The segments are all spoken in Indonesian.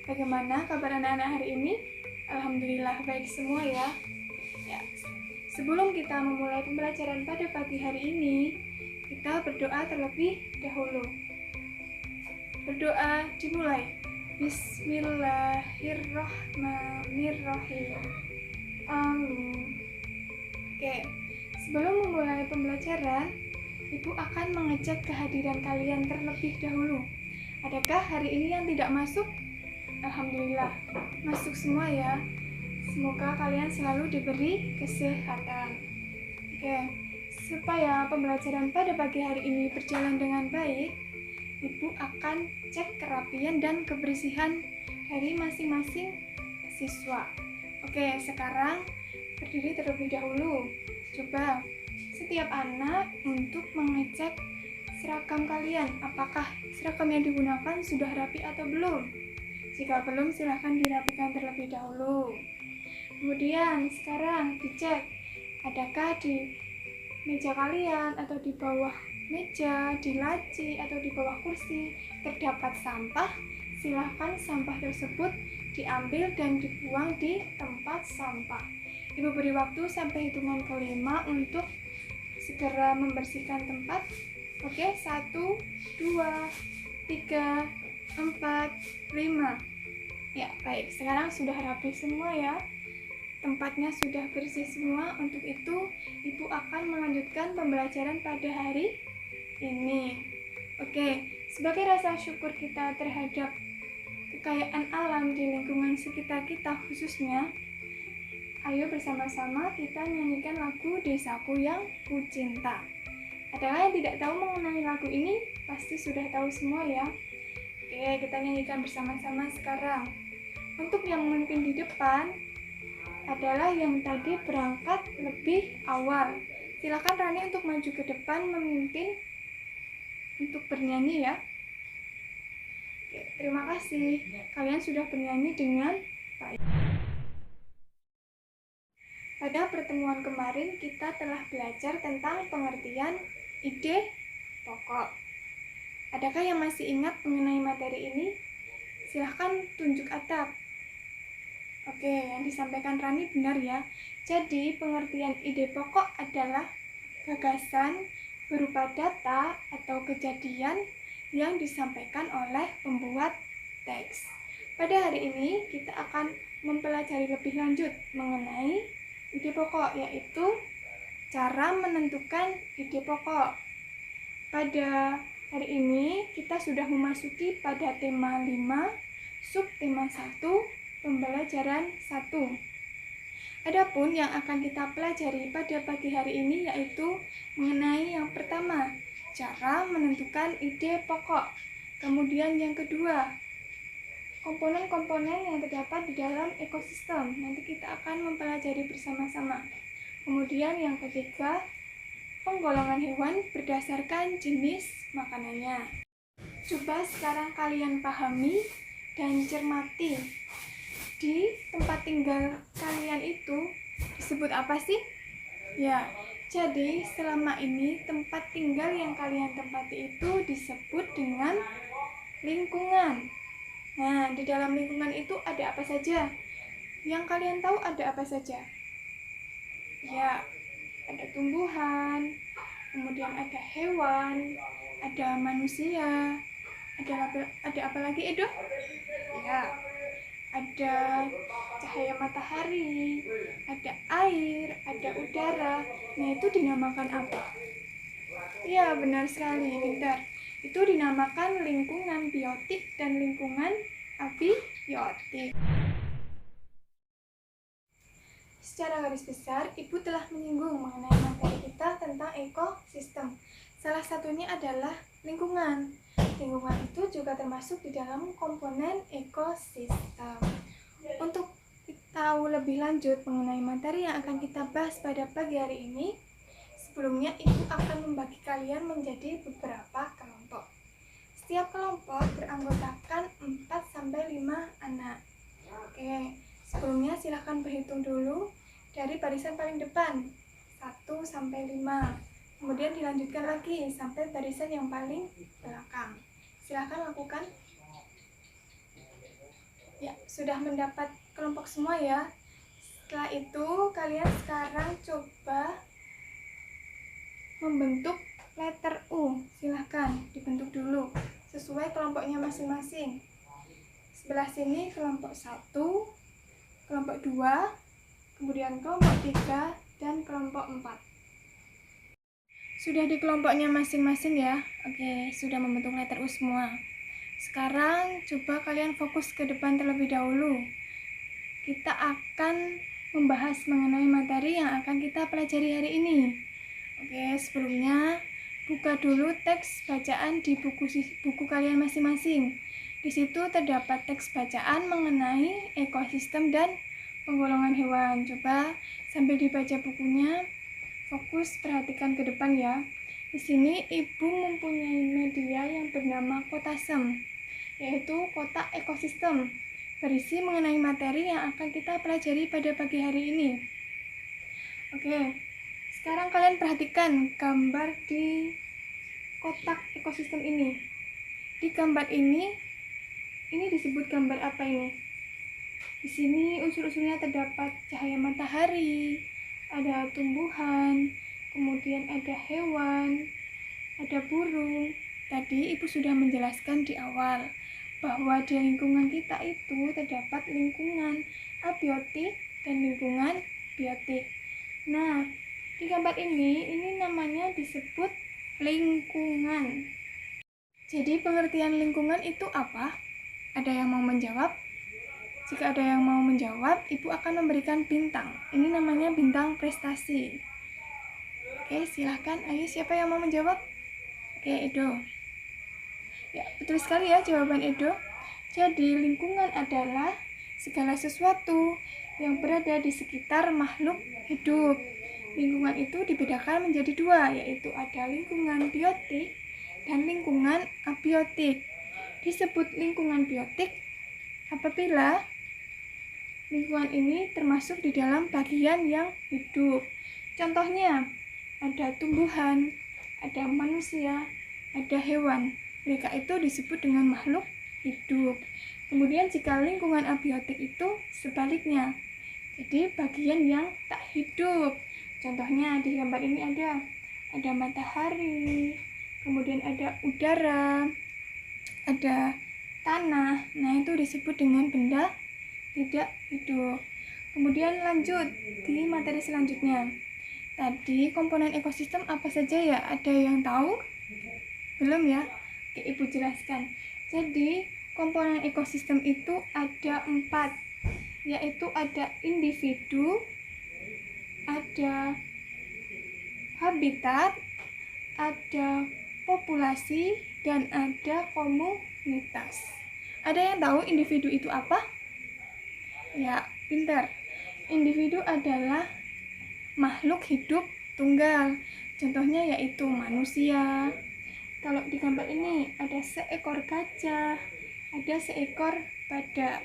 Bagaimana kabar anak-anak hari ini? Alhamdulillah baik semua ya. Sebelum kita memulai pembelajaran pada pagi hari ini, kita berdoa terlebih dahulu. Berdoa dimulai. Bismillahirrahmanirrahim. Amin. Oke, sebelum memulai pembelajaran, Ibu akan mengecek kehadiran kalian terlebih dahulu. Adakah hari ini yang tidak masuk? Alhamdulillah, masuk semua ya. Semoga kalian selalu diberi kesehatan. Oke, supaya pembelajaran pada pagi hari ini berjalan dengan baik, Ibu akan cek kerapian dan kebersihan dari masing-masing siswa. Oke, sekarang berdiri terlebih dahulu. Coba setiap anak untuk mengecek seragam kalian. Apakah seragam yang digunakan sudah rapi atau belum? Jika belum, silahkan dirapikan terlebih dahulu. Kemudian sekarang dicek, adakah di meja kalian atau di bawah meja, di laci atau di bawah kursi terdapat sampah. Silahkan sampah tersebut diambil dan dibuang di tempat sampah. Ibu beri waktu sampai hitungan kelima untuk segera membersihkan tempat. Oke, 1, 2, 3, 4, 5. Ya, baik. Sekarang sudah rapi semua ya. Tempatnya sudah bersih semua. Untuk itu, Ibu akan melanjutkan pembelajaran pada hari ini. Oke, sebagai rasa syukur kita terhadap kekayaan alam di lingkungan sekitar kita khususnya, ayo bersama-sama kita nyanyikan lagu Desaku Yang Kucinta. Adakah yang tidak tahu mengenai lagu ini? Pasti sudah tahu semua ya. Oke, kita nyanyikan bersama-sama sekarang. Untuk yang memimpin di depan adalah yang tadi berangkat lebih awal. Silakan Rani untuk maju ke depan memimpin untuk bernyanyi ya. Oke, terima kasih. Kalian sudah bernyanyi dengan baik. Pada pertemuan kemarin kita telah belajar tentang pengertian ide pokok. Adakah yang masih ingat mengenai materi ini? Silahkan tunjuk atap. Oke, yang disampaikan Rani benar ya. Jadi, pengertian ide pokok adalah gagasan berupa data atau kejadian yang disampaikan oleh pembuat teks. Pada hari ini, kita akan mempelajari lebih lanjut mengenai ide pokok, yaitu cara menentukan ide pokok. Pada hari ini kita sudah memasuki pada tema 5, subtema 1, pembelajaran 1. Adapun yang akan kita pelajari pada pagi hari ini yaitu mengenai yang pertama, cara menentukan ide pokok. Kemudian yang kedua, komponen-komponen yang terdapat di dalam ekosistem. Nanti kita akan mempelajari bersama-sama. Kemudian yang ketiga, penggolongan hewan berdasarkan jenis makanannya. Coba sekarang kalian pahami dan cermati. Di tempat tinggal kalian itu disebut apa sih? Ya, jadi selama ini tempat tinggal yang kalian tempati itu disebut dengan lingkungan. Nah, di dalam lingkungan itu ada apa saja? Yang kalian tahu ada apa saja? Ya, ada tumbuhan, kemudian ada hewan, ada manusia, ada apa lagi Edo? Ya, ada cahaya matahari, ada air, ada udara. Nah, itu dinamakan apa? Ya, benar sekali, pintar. Itu dinamakan lingkungan biotik dan lingkungan abiotik. Secara garis besar, Ibu telah menyinggung mengenai materi kita tentang ekosistem. Salah satunya adalah lingkungan. Lingkungan itu juga termasuk di dalam komponen ekosistem. Untuk tahu lebih lanjut mengenai materi yang akan kita bahas pada pagi hari ini, sebelumnya Ibu akan membagi kalian menjadi beberapa kelompok. Setiap kelompok beranggotakan 4-5 anak. Oke, sebelumnya silahkan berhitung dulu dari barisan paling depan 1-5, kemudian dilanjutkan lagi sampai barisan yang paling belakang. Silahkan lakukan. Ya, sudah mendapat kelompok semua ya. Setelah itu, kalian sekarang coba membentuk letter U. Silahkan dibentuk dulu sesuai kelompoknya masing-masing. Sebelah sini kelompok 1, kelompok 2, kemudian kelompok 3, dan kelompok 4. Sudah di kelompoknya masing-masing ya. Oke, sudah membentuk letter U semua. Sekarang coba kalian fokus ke depan terlebih dahulu. Kita akan membahas mengenai materi yang akan kita pelajari hari ini. Oke, sebelumnya buka dulu teks bacaan di buku kalian masing-masing. Di situ terdapat teks bacaan mengenai ekosistem dan penggolongan hewan. Coba sambil dibaca bukunya, fokus perhatikan ke depan ya. Di sini ibu mempunyai media yang bernama Kotasem, yaitu kotak ekosistem, berisi mengenai materi yang akan kita pelajari pada pagi hari ini. Oke, sekarang kalian perhatikan gambar di kotak ekosistem ini. Di gambar ini disebut gambar apa ini? Di sini unsur-unsurnya terdapat cahaya matahari, ada tumbuhan, kemudian ada hewan, ada burung. Tadi ibu sudah menjelaskan di awal bahwa di lingkungan kita itu terdapat lingkungan abiotik dan lingkungan biotik. Nah, di gambar ini namanya disebut lingkungan. Jadi pengertian lingkungan itu apa? Ada yang mau menjawab? Jika ada yang mau menjawab, ibu akan memberikan bintang. Ini namanya bintang prestasi. Oke, silahkan. Ayo, siapa yang mau menjawab? Oke, Edo. Ya, betul sekali ya jawaban Edo. Jadi, lingkungan adalah segala sesuatu yang berada di sekitar makhluk hidup. Lingkungan itu dibedakan menjadi dua, yaitu ada lingkungan biotik dan lingkungan abiotik. Disebut lingkungan biotik apabila lingkungan ini termasuk di dalam bagian yang hidup. Contohnya, ada tumbuhan, ada manusia, ada hewan. Mereka itu disebut dengan makhluk hidup. Kemudian jika lingkungan abiotik itu sebaliknya, jadi bagian yang tak hidup. Contohnya di gambar ini ada matahari, kemudian ada udara, ada tanah. Nah, itu disebut dengan benda tidak hidup. Kemudian lanjut di materi selanjutnya. Tadi komponen ekosistem apa saja ya? Ada yang tahu? Belum ya? Oke, ibu jelaskan. Jadi komponen ekosistem itu ada 4, yaitu ada individu, ada habitat, ada populasi, dan ada komunitas. Ada yang tahu individu itu apa? Ya, pintar. Individu adalah makhluk hidup tunggal. Contohnya yaitu manusia. Kalau di gambar ini ada seekor gajah, ada seekor badak.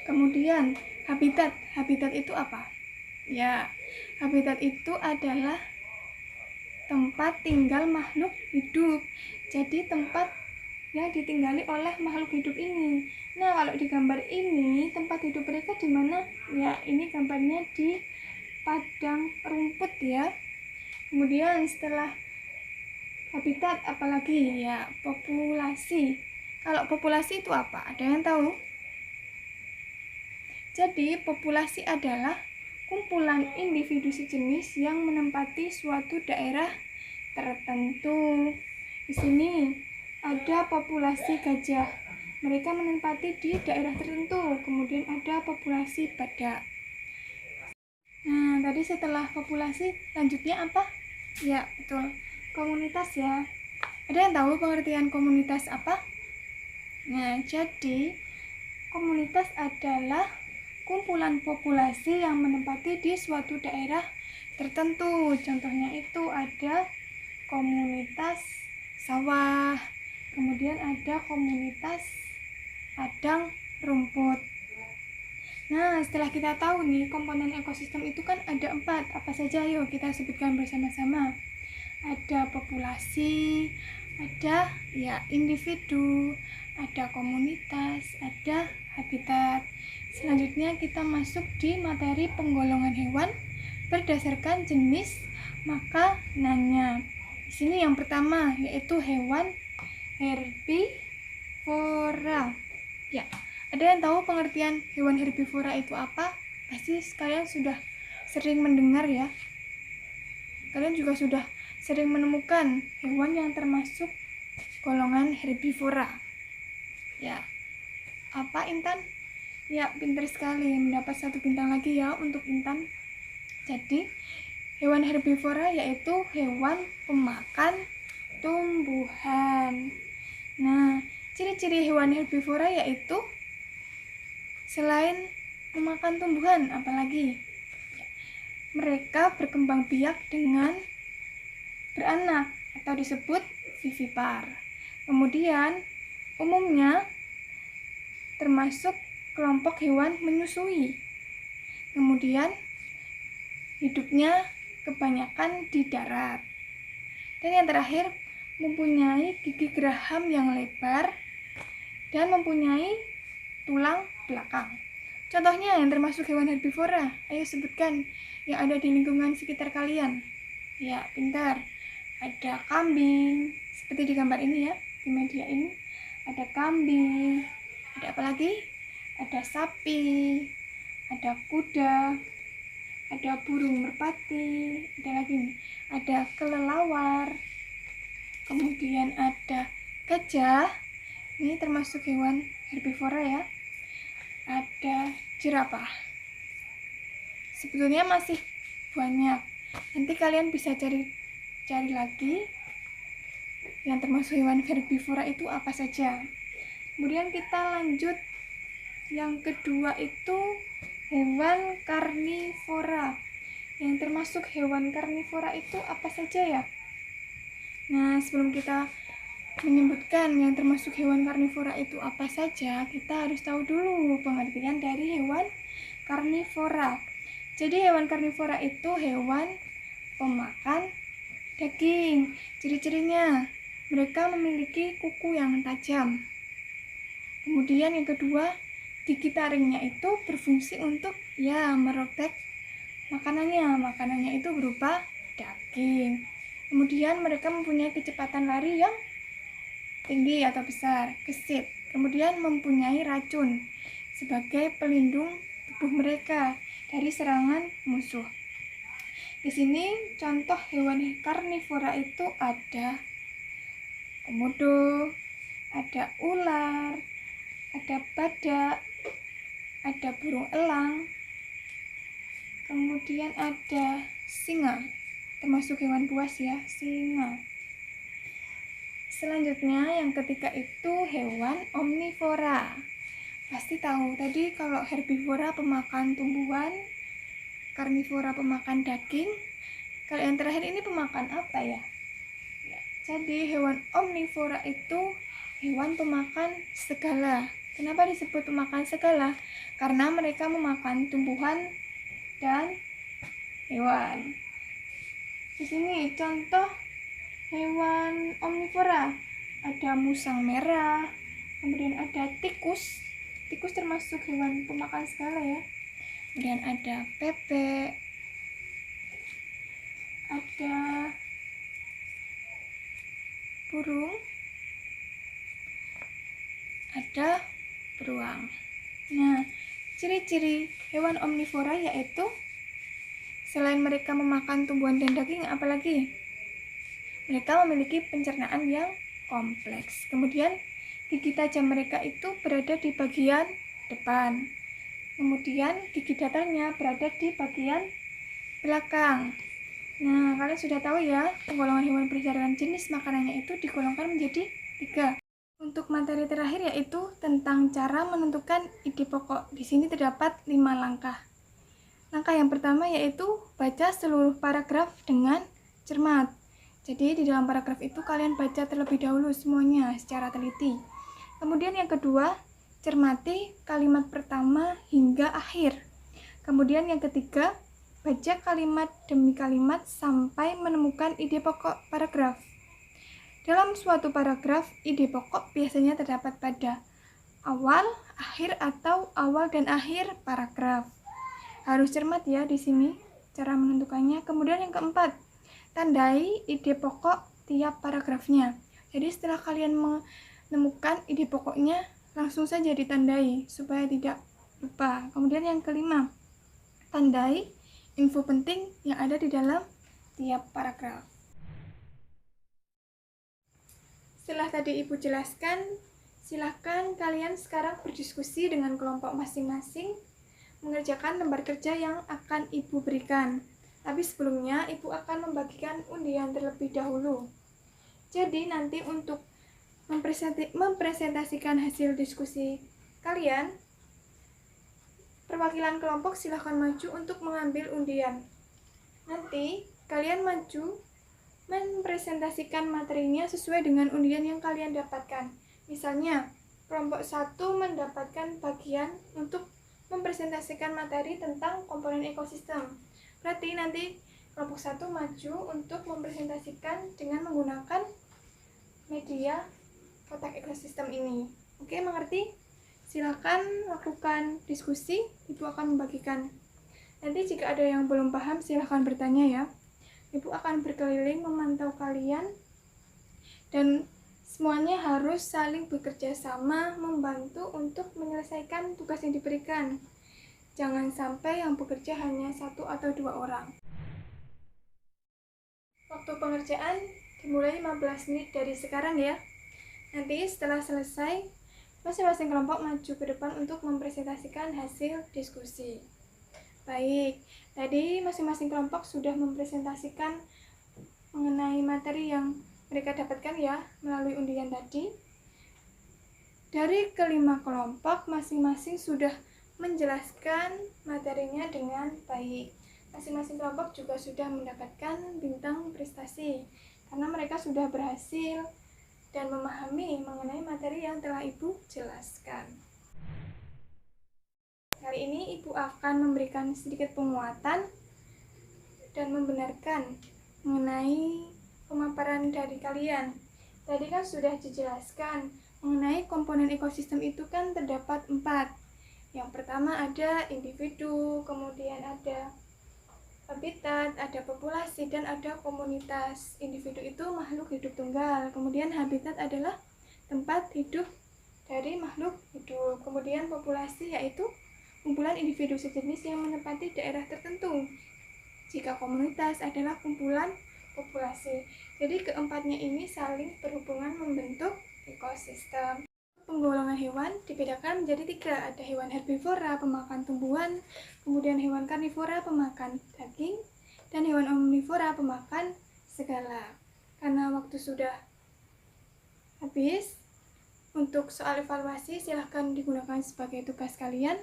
Kemudian habitat. Habitat itu apa? Ya, habitat itu adalah tempat tinggal makhluk hidup. Jadi tempat yang ditinggali oleh makhluk hidup ini. Nah, kalau di gambar ini tempat hidup mereka di mana? Ya, ini gambarnya di padang rumput ya. Kemudian setelah habitat apalagi? Ya, populasi. Kalau populasi itu apa? Ada yang tahu? Jadi, populasi adalah kumpulan individu sejenis yang menempati suatu daerah tertentu. Di sini ada populasi gajah. Mereka menempati di daerah tertentu. Kemudian ada populasi badak. Nah, tadi setelah populasi, lanjutnya apa? Ya, betul. Komunitas ya. Ada yang tahu pengertian komunitas apa? Nah, jadi komunitas adalah kumpulan populasi yang menempati di suatu daerah tertentu. Contohnya itu ada komunitas sawah, kemudian ada komunitas padang rumput. Nah, setelah kita tahu nih komponen ekosistem itu kan ada 4. Apa saja? Yuk kita sebutkan bersama-sama. Ada populasi, ada ya individu, ada komunitas, ada habitat. Selanjutnya kita masuk di materi penggolongan hewan berdasarkan jenis makanannya. Di sini yang pertama yaitu hewan herbivora. Ya, ada yang tahu pengertian hewan herbivora itu apa? Pasti kalian sudah sering mendengar ya. Kalian juga sudah sering menemukan hewan yang termasuk golongan herbivora. Ya, apa Intan? Ya, pintar sekali, mendapat 1 bintang lagi ya untuk Intan. Jadi, hewan herbivora yaitu hewan pemakan tumbuhan. Nah, ciri-ciri hewan herbivora yaitu selain memakan tumbuhan, apalagi? Mereka berkembang biak dengan beranak atau disebut vivipar. Kemudian, umumnya termasuk kelompok hewan menyusui. Kemudian hidupnya kebanyakan di darat. Dan yang terakhir, mempunyai gigi geraham yang lebar dan mempunyai tulang belakang. Contohnya yang termasuk hewan herbivora, ayo sebutkan yang ada di lingkungan sekitar kalian. Ya, pintar. Ada kambing, seperti di gambar ini ya, di media ini. Ada kambing, ada apa lagi? Ada sapi, ada kuda, ada burung merpati, ada lagi nih, ada kelelawar, kemudian ada gajah, ini termasuk hewan herbivora ya, ada jerapah. Sebetulnya masih banyak, nanti kalian bisa cari lagi yang termasuk hewan herbivora itu apa saja. Kemudian kita lanjut. Yang kedua itu hewan karnivora. Yang termasuk hewan karnivora itu apa saja ya? Nah, sebelum kita menyebutkan yang termasuk hewan karnivora itu apa saja, kita harus tahu dulu pengertian dari hewan karnivora. Jadi hewan karnivora itu hewan pemakan daging. Ciri-cirinya, mereka memiliki kuku yang tajam. Kemudian yang kedua, gigi taringnya itu berfungsi untuk merobek makanannya itu berupa daging. Kemudian mereka mempunyai kecepatan lari yang tinggi atau besar, gesit. Kemudian mempunyai racun sebagai pelindung tubuh mereka dari serangan musuh. Di sini contoh hewan karnivora itu ada komodo, ada ular, ada badak, ada burung elang, kemudian ada singa, termasuk hewan buas ya, singa. Selanjutnya yang ketiga itu hewan omnivora. Pasti tahu tadi kalau herbivora pemakan tumbuhan, karnivora pemakan daging. Kalau yang terakhir ini pemakan apa ya? Jadi hewan omnivora itu hewan pemakan segala. Kenapa disebut pemakan segala? Karena mereka memakan tumbuhan dan hewan. Di sini contoh hewan omnivora. Ada musang merah, kemudian ada tikus. Tikus termasuk hewan pemakan segala ya. Kemudian ada bebek, ada burung, ada beruang. Nah, ciri-ciri hewan omnivora yaitu selain mereka memakan tumbuhan dan daging, apalagi? Mereka memiliki pencernaan yang kompleks. Kemudian gigi tajam mereka itu berada di bagian depan. Kemudian gigi datarnya berada di bagian belakang. Nah, kalian sudah tahu ya, penggolongan hewan berdasarkan jenis makanannya itu digolongkan menjadi 3. Untuk materi terakhir yaitu tentang cara menentukan ide pokok. Di sini terdapat 5 langkah. Langkah yang pertama yaitu baca seluruh paragraf dengan cermat. Jadi di dalam paragraf itu kalian baca terlebih dahulu semuanya secara teliti. Kemudian yang kedua, cermati kalimat pertama hingga akhir. Kemudian yang ketiga, baca kalimat demi kalimat sampai menemukan ide pokok paragraf. Dalam suatu paragraf, ide pokok biasanya terdapat pada awal, akhir atau awal dan akhir paragraf. Harus cermat ya di sini cara menentukannya. Kemudian yang keempat, tandai ide pokok tiap paragrafnya. Jadi setelah kalian menemukan ide pokoknya, langsung saja ditandai supaya tidak lupa. Kemudian yang kelima, tandai info penting yang ada di dalam tiap paragraf. Setelah tadi Ibu jelaskan, silahkan kalian sekarang berdiskusi dengan kelompok masing-masing mengerjakan lembar kerja yang akan Ibu berikan. Tapi sebelumnya Ibu akan membagikan undian terlebih dahulu. Jadi nanti untuk mempresentasikan hasil diskusi kalian, perwakilan kelompok silahkan maju untuk mengambil undian. Nanti kalian maju mempresentasikan materinya sesuai dengan undian yang kalian dapatkan. Misalnya, kelompok 1 mendapatkan bagian untuk mempresentasikan materi tentang komponen ekosistem. Berarti nanti kelompok 1 maju untuk mempresentasikan dengan menggunakan media kotak ekosistem ini. Oke, mengerti? Silakan lakukan diskusi, Ibu akan membagikan. Nanti jika ada yang belum paham, silahkan bertanya ya. Ibu akan berkeliling memantau kalian dan semuanya harus saling bekerja sama membantu untuk menyelesaikan tugas yang diberikan. Jangan sampai yang bekerja hanya 1 atau 2 orang. Waktu pengerjaan dimulai 15 menit dari sekarang ya. Nanti setelah selesai, masing-masing kelompok maju ke depan untuk mempresentasikan hasil diskusi. Baik, tadi masing-masing kelompok sudah mempresentasikan mengenai materi yang mereka dapatkan ya melalui undian tadi. Dari kelima kelompok, masing-masing sudah menjelaskan materinya dengan baik. Masing-masing kelompok juga sudah mendapatkan bintang prestasi karena mereka sudah berhasil dan memahami mengenai materi yang telah Ibu jelaskan. Kali ini Ibu akan memberikan sedikit penguatan dan membenarkan mengenai pemaparan dari kalian. Tadi kan sudah dijelaskan mengenai komponen ekosistem itu kan terdapat 4. Yang pertama ada individu, kemudian ada habitat, ada populasi, dan ada komunitas. Individu itu makhluk hidup tunggal, kemudian habitat adalah tempat hidup dari makhluk hidup, kemudian populasi yaitu kumpulan individu sejenis yang menempati daerah tertentu. Jika komunitas adalah kumpulan populasi. Jadi keempatnya ini saling berhubungan membentuk ekosistem. Penggolongan hewan dibedakan menjadi 3. Ada hewan herbivora, pemakan tumbuhan, kemudian hewan karnivora, pemakan daging, dan hewan omnivora, pemakan segala. Karena waktu sudah habis, untuk soal evaluasi silahkan digunakan sebagai tugas kalian.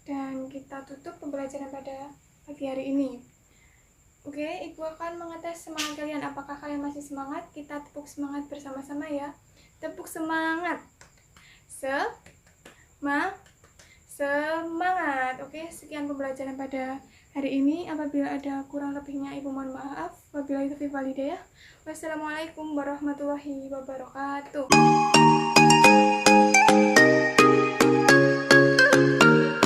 Dan kita tutup pembelajaran pada pagi hari ini. Oke, Ibu akan mengetes semangat kalian. Apakah kalian masih semangat? Kita tepuk semangat bersama-sama ya. Tepuk semangat. Semangat. Oke, sekian pembelajaran pada hari ini. Apabila ada kurang lebihnya, Ibu mohon maaf. Wabillahi taufiq wal hidayah. Wassalamualaikum warahmatullahi wabarakatuh.